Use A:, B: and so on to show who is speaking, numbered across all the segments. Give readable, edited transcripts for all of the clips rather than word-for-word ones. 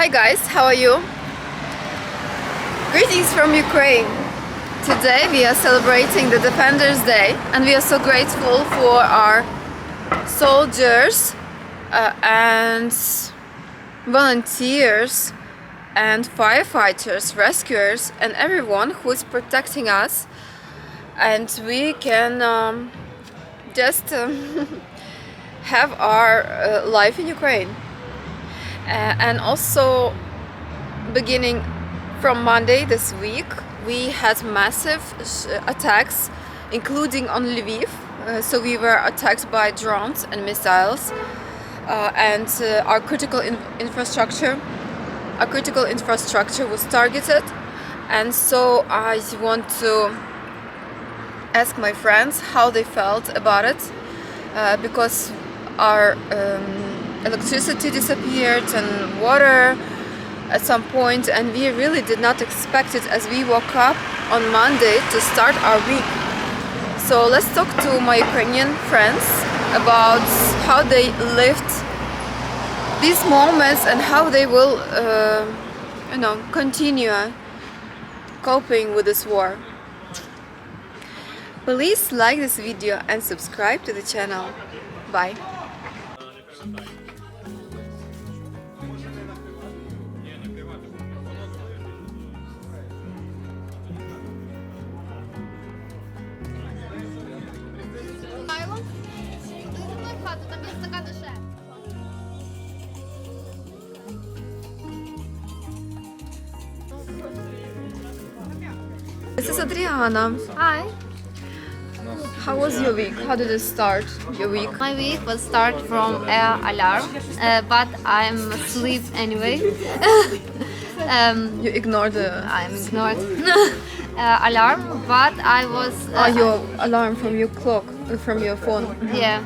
A: Hi guys, how are you? Greetings from Ukraine. Today we are celebrating the Defenders Day and we are so grateful for our soldiers and volunteers and firefighters, rescuers and everyone who is protecting us, and we can just have our life in Ukraine. And also beginning from Monday this week we had massive attacks, including on Lviv. So we were attacked by drones and missiles, and our critical infrastructure was targeted. And so I want to ask my friends how they felt about it, because our electricity disappeared and water at some point, and we really did not expect it as we woke up on Monday to start our week. So let's talk to my Ukrainian friends about how they lived these moments and how they will continue coping with this war. Please like this video and subscribe to the channel. Bye. This is Adriana.
B: Hi.
A: How was your week? How did it start, your week?
B: My week was start from alarm, but I'm asleep anyway.
A: You ignored the...
B: I'm ignored alarm, but I was...
A: your alarm from your clock, from your phone.
B: Yeah,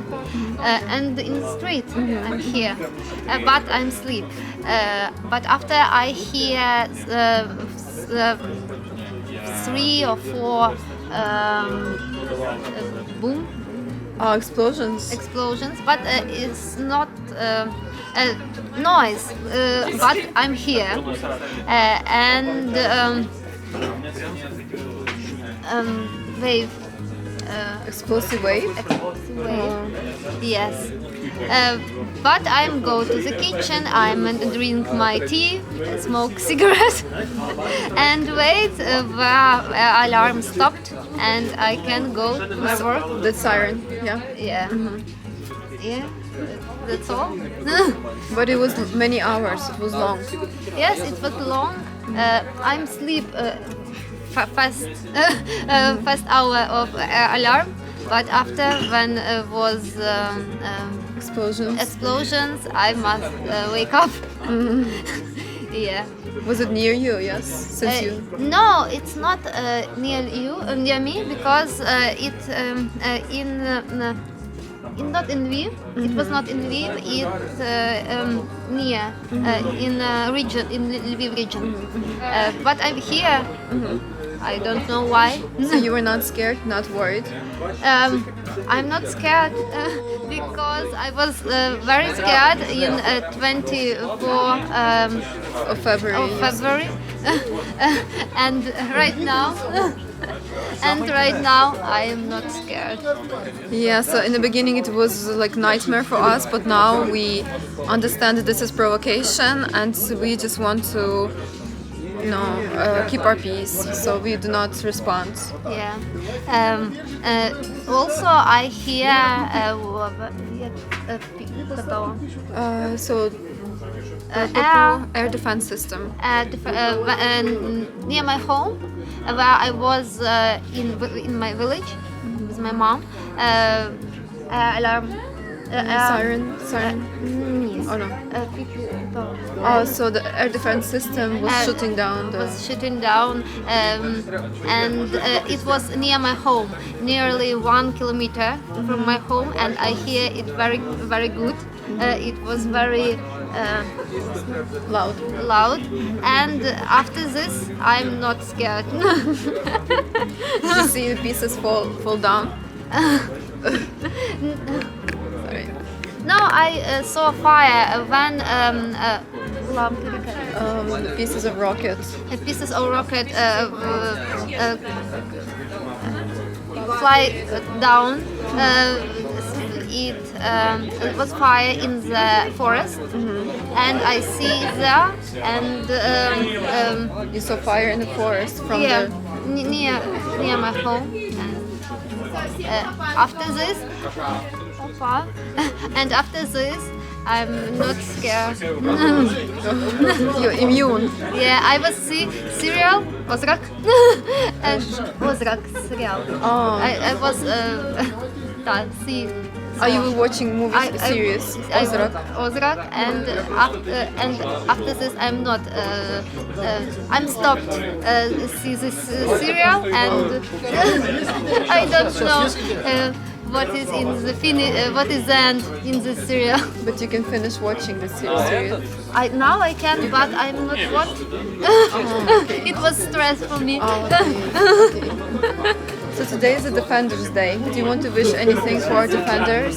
B: and in the street I'm here, but I'm asleep. But after I hear 3 or 4 boom explosions, but it's not noise, but I'm here, and wave,
A: explosive wave.
B: Yes. But I'm go to the kitchen, I'm drink my tea, smoke cigarette, and wait where alarm stopped, and I can go to my work.
A: The siren, yeah.
B: Yeah. Yeah. That's all.
A: But it was many hours. It was long.
B: Yes, it was long. I'm sleep first hour of alarm, but after when was explosions, I must wake up. Yeah.
A: Was it near you? Yes. Since you.
B: No, it's not near me, because it's not in Lviv. It was not in Lviv. It's near in region, in Lviv region. But I'm here. I don't know why.
A: So you were not scared, not worried?
B: I'm not scared because I was very scared in 24
A: of February.
B: And right now I am not scared.
A: Yeah, so in the beginning it was like nightmare for us, but now we understand that this is provocation and we just want to keep our peace, so we do not respond.
B: Yeah. Also, I hear
A: air defense system
B: near my home, where I was in my village with my mom. Alarm.
A: Siren.
B: Yes.
A: Oh no. Oh, so the air defense system was shooting down.
B: And it was near my home, nearly 1 kilometer from my home, and I hear it very, very good. It was very
A: loud,
B: and after this, I'm not scared.
A: Did you see the pieces fall down? Sorry.
B: No, I saw fire when
A: The pieces of rocket.
B: Pieces of rocket fly down. It was fire in the forest, and I see there, and
A: You saw fire in the forest from
B: yeah,
A: the...
B: near my home. And, after this, and after this, I'm not scared.
A: You're immune.
B: Yeah, I was see serial Ozrak and Ozrak serial.
A: Oh.
B: I was see.
A: Are you watching movies, series? Ozrak?
B: Ozrak, and after this, I'm not. I'm stopped. See this serial, and I don't know. What is in the what is the end in the serial?
A: But you can finish watching the series.
B: Now I can, but I'm not what. It was stress for me.
A: Okay. So today is the Defenders Day. Do you want to wish anything for our defenders?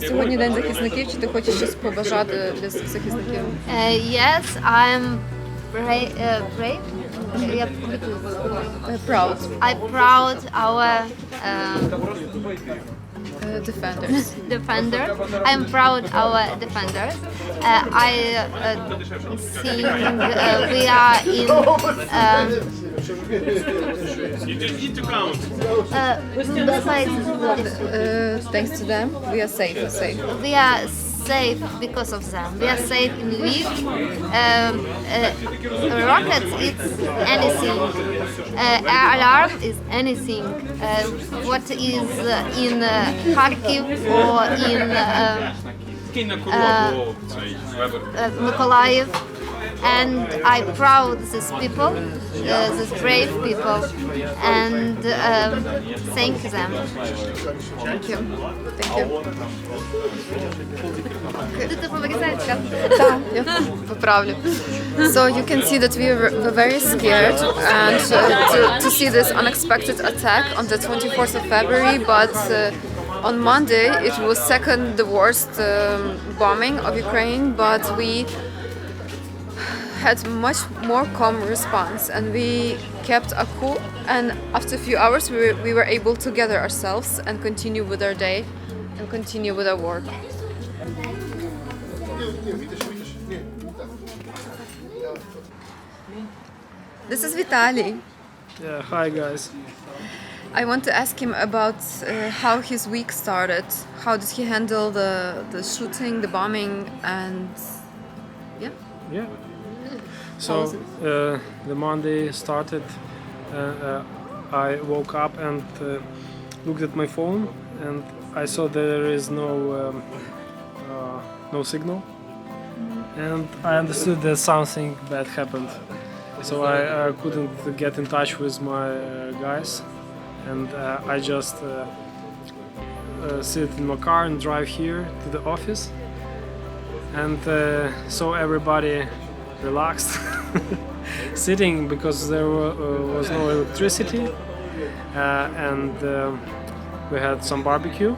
A: Сьогодні День захисників. Чи ти хочеш щось побажати для захисників?
B: Yes, I'm brave.
A: Proud.
B: I'm proud our
A: Defenders.
B: defender. I'm proud our defenders. I think we are in.
C: You didn't need to count.
B: Thanks
A: to them, we are safe.
B: We are safe because of them. We are safe in Lviv. Rockets, it's anything. Alarm is anything. What is in Kharkiv or in Mykolaiv. And I'm proud of these people, these brave people, and thank them.
A: Thank you. Я поправлю. So you can see that we were very scared and to see this unexpected attack on the 24th of February, but on Monday it was the worst bombing of Ukraine, but we had much more calm response, and we kept a cool, and after a few hours we were able to gather ourselves and continue with our day and continue with our work. This is Vitaly.
D: Yeah, hi guys.
A: I want to ask him about how his week started. How did he handle the shooting, the bombing, and
D: Yeah. So the Monday started. I woke up and looked at my phone, and I saw there is no signal, and I understood that something bad happened. So I couldn't get in touch with my guys, and I just sit in my car and drive here to the office, and so everybody relaxed sitting because there was no electricity, and we had some barbecue.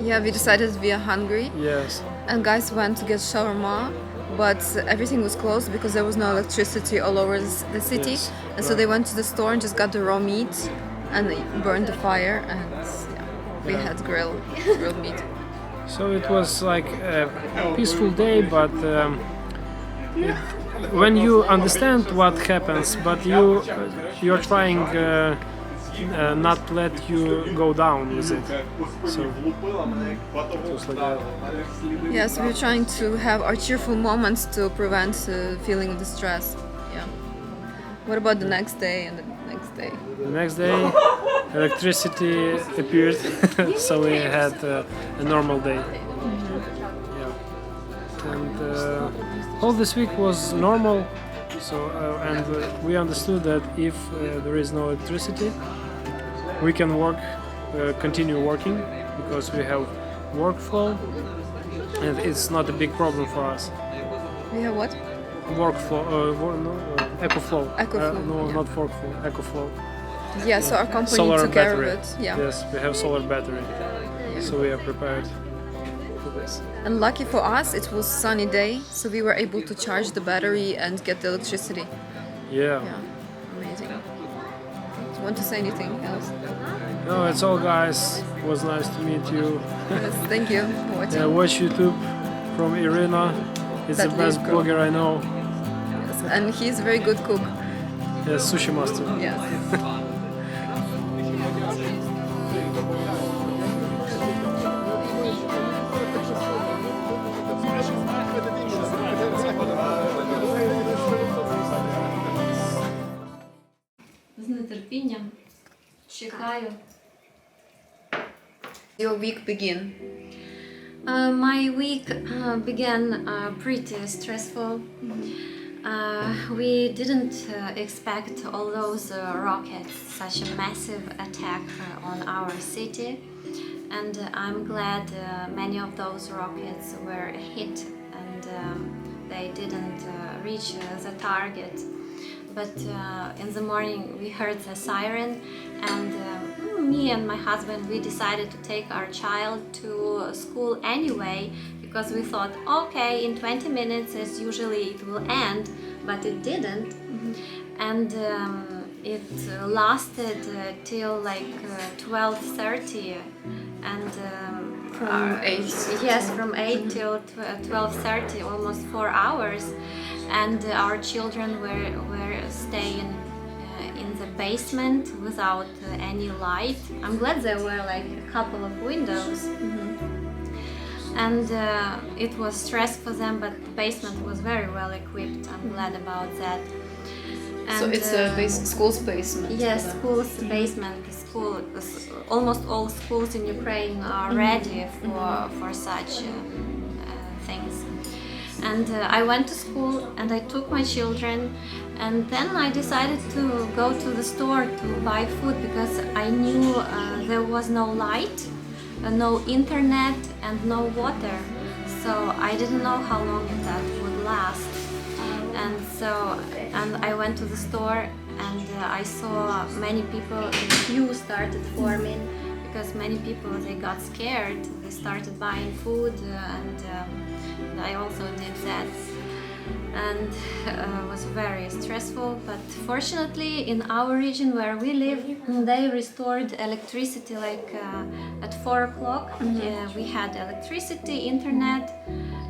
A: Yeah, we decided we are hungry.
D: Yes.
A: And guys went to get shawarma, but everything was closed because there was no electricity all over the city.
D: Yes.
A: And so they went to the store and just got the raw meat and they burned the fire, and we had grilled meat.
D: So it was like a peaceful day, but when you understand what happens, but you're trying not let you go down with it. So just like that.
A: Yes, we're trying to have our cheerful moments to prevent feeling of distress. Yeah. What about the next day and the next day?
D: The next day, electricity appeared, so we had a normal day. Yeah. And all this week was normal. So and we understood that if there is no electricity, we can continue working because we have workflow, and it's not a big problem for us.
A: We have what?
D: Workflow, EcoFlow.
A: EcoFlow,
D: No,
A: yeah.
D: not workflow, EcoFlow.
A: Yeah, so our company
D: Solar
A: took care of
D: battery.
A: it. Yeah.
D: Yes, we have solar battery, so we are prepared. exactly this.
A: And lucky for us, it was sunny day, so we were able to charge the battery and get the electricity.
D: Yeah.
A: Yeah, amazing. Do you want to say anything else?
D: No, it's all, guys. It was nice to meet you.
A: Yes, thank you for watching.
D: Yeah, watch YouTube from Irina. It's the best
A: thatlvivgirl.
D: blogger I know.
A: Yes, and he's a very good cook.
D: Yeah, sushi master.
A: Yes.
B: З нетерпінням чекаю.
A: Your week begin.
B: My week began pretty stressful. We didn't expect all those rockets, such a massive attack on our city, and I'm glad many of those rockets were hit and they didn't reach the target. But in the morning we heard the siren, and me and my husband, we decided to take our child to school anyway, because we thought, okay, in 20 minutes as usually it will end, but it didn't. And it lasted till like 12:30, and
A: From 8.
B: yes, from 8 till 12:30, almost 4 hours, and our children were staying in the basement without any light. I'm glad there were like a couple of windows. And it was stress for them, but the basement was very well equipped. I'm glad about that. And,
A: So it's a school's basement.
B: yes, school's basement. Almost all schools in Ukraine are ready for such things. And I went to school and I took my children, and then I decided to go to the store to buy food, because I knew there was no light, no internet, and no water. So I didn't know how long that would last. And I went to the store, and I saw many people, a queue started forming, because many people, they got scared. They started buying food, and I also did that. And it was very stressful, but fortunately in our region where we live, they restored electricity like at 4 o'clock. We had electricity, internet,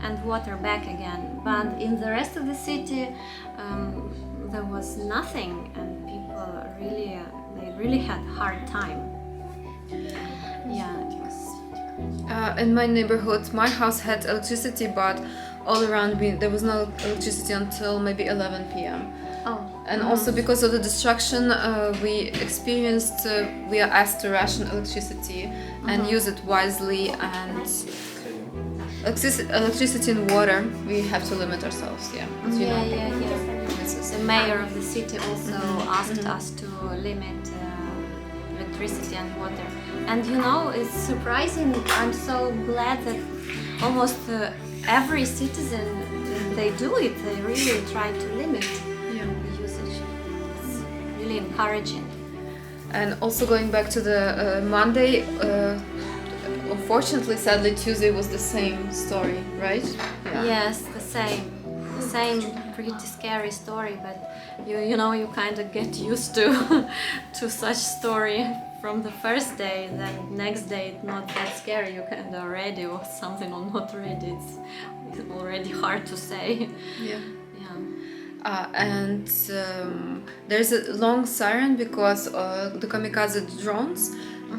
B: and water back again. But in the rest of the city there was nothing, and people really had hard time. Yeah, it was.
A: In my neighborhood, my house had electricity, but all around me there was no electricity until maybe 11 p.m.
B: Oh.
A: And also because of the destruction we experienced, we are asked to ration electricity and use it wisely. And electricity and water, we have to limit ourselves. Yeah. As you know.
B: The mayor of the city also asked us to limit electricity and water. And you know, it's surprising. I'm so glad that almost every citizen, they do it. They really try to limit the usage. It's really encouraging.
A: And also going back to the Monday, unfortunately, sadly, Tuesday was the same story, right?
B: Yes, the same pretty scary story, but you know, you kind of get used to to such story from the first day. Then next day it's not that scary, you kind of ready or something, or not ready. It's already hard to say.
A: And there's a long siren because the kamikaze drones,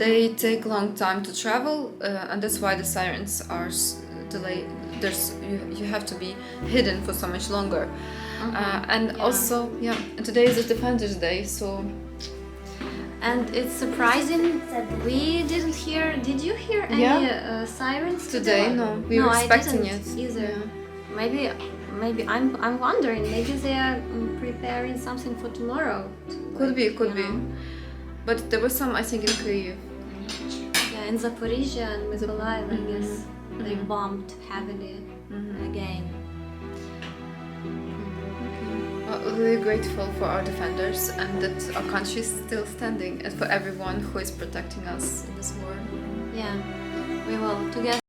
A: they take long time to travel, and that's why the sirens are delayed. You have to be hidden for so much longer. And also, and today is the Defenders Day, so.
B: And it's surprising that we didn't hear. Did you hear any sirens
A: today? No, we were expecting
B: I didn't
A: it
B: either. Maybe I'm wondering. Maybe they are preparing something for tomorrow.
A: Could be. But there was some, I think, in Kiev.
B: Yeah, in Zaporizhia and Mykolaiv, I guess they bombed heavily again.
A: We're grateful for our defenders and that our country is still standing, and for everyone who is protecting us in this war.
B: Yeah, we will together.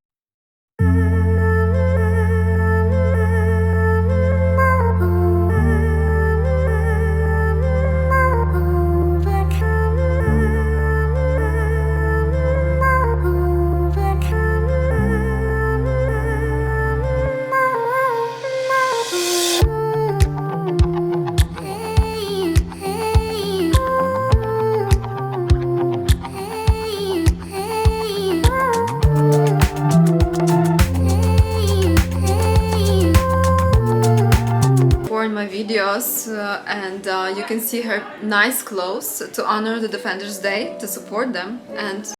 A: us, and you can see her nice clothes to honor the Defenders Day, to support them, and